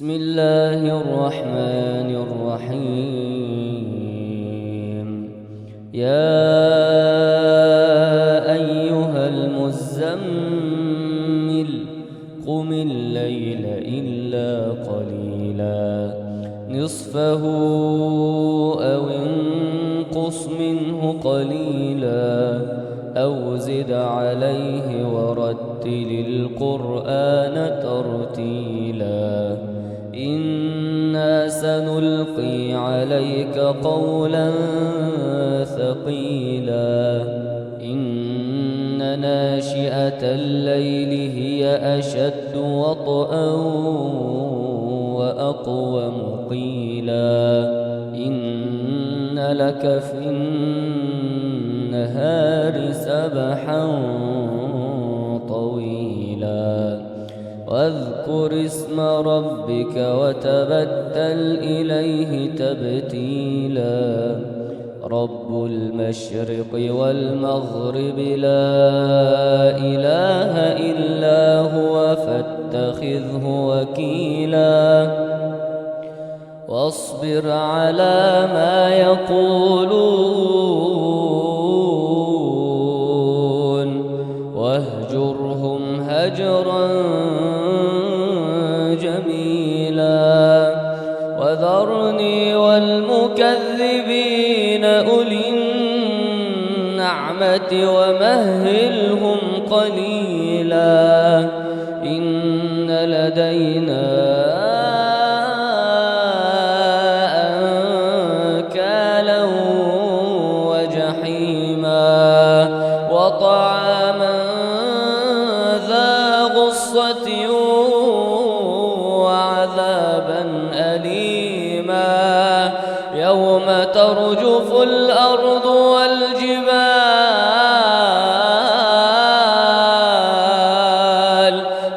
بسم الله الرحمن الرحيم. يا أيها المزمل قم الليل إلا قليلا نصفه أو انقص منه قليلا أو زد عليه ورتل القرآن ترتيلا إنا سنلقي عليك قولا ثقيلا إن ناشئة الليل هي أشد وطئا وأقوم قيلا إن لك في النهار سبحا طويلا واذكر اسم ربك وتبتل إليه تبتيلا رب المشرق والمغرب لا إله إلا هو فاتخذه وكيلا واصبر على ما يقولون واهجرهم هجرا جميلا وذرني والمكذبين أولي النعمة ومهلهم قليلا إن لدينا أنكالا وجحيما وطعاما ذا غصة وعذابا أليما يوم ترجف الأرض والجبال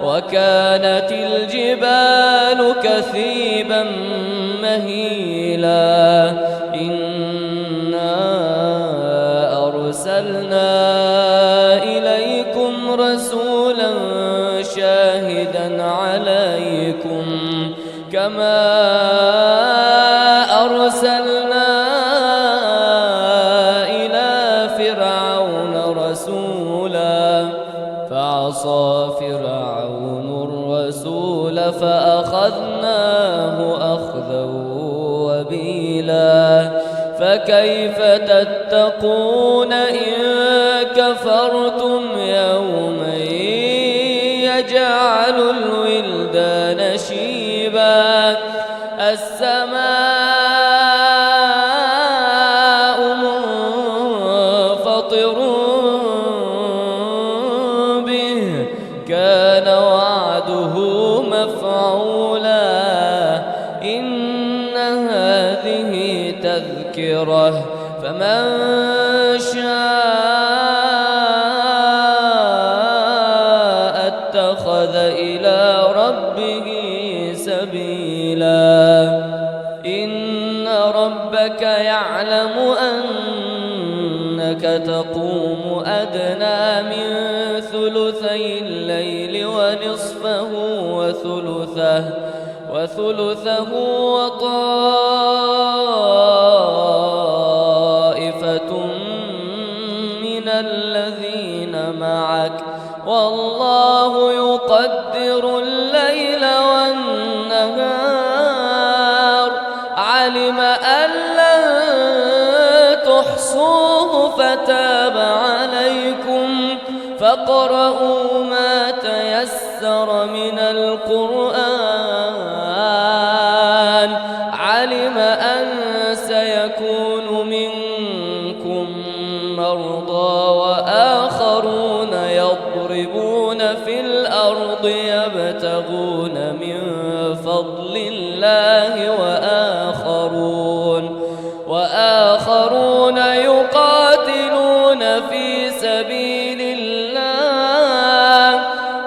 وكانت الجبال كثيبا مهيلا إنا أرسلنا إليكم رسولا شاهدا عليكم كما أرسلنا إلى فرعون رسولا فعصى فرعون الرسول فأخذناه أخذا وبيلا فكيف تتقون إن كفرتم يوما يجعل الولدان شيبا السماء منفطر به كان وعده مفعولا إن هذه تذكرة فمن شاء اتخذ إلى ربه سبيلا إن ربك يعلم أنك تقوم أدنى من ثلثي الليل ونصفه وثلثه وطائفة من الذين معك والله يقدر الليل والنهار علم أن لن تحصوه فتاب عليكم فاقرؤوا ما تيسر من القرآن علم أن سيكون منكم مرضى وآخرون يضربون في الأرض يبتغون من فضل الله وآخرون يقاتلون في سبيل الله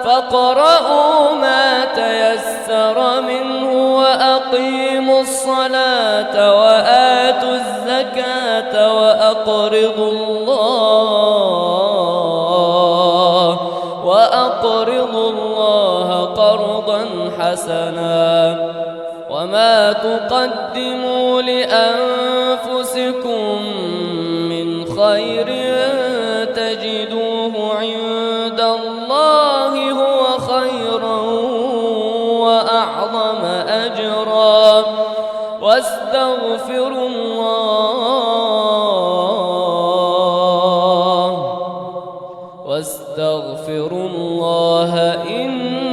فاقرؤوا ما تيسر منه وأقيموا الصلاة وآتوا الزكاة وأقرضوا الله قرضا حسنا وما تقدموا لأنفسكم من خير تجدوه عند الله هو خيرا وأعظم أجرا واستغفروا الله إن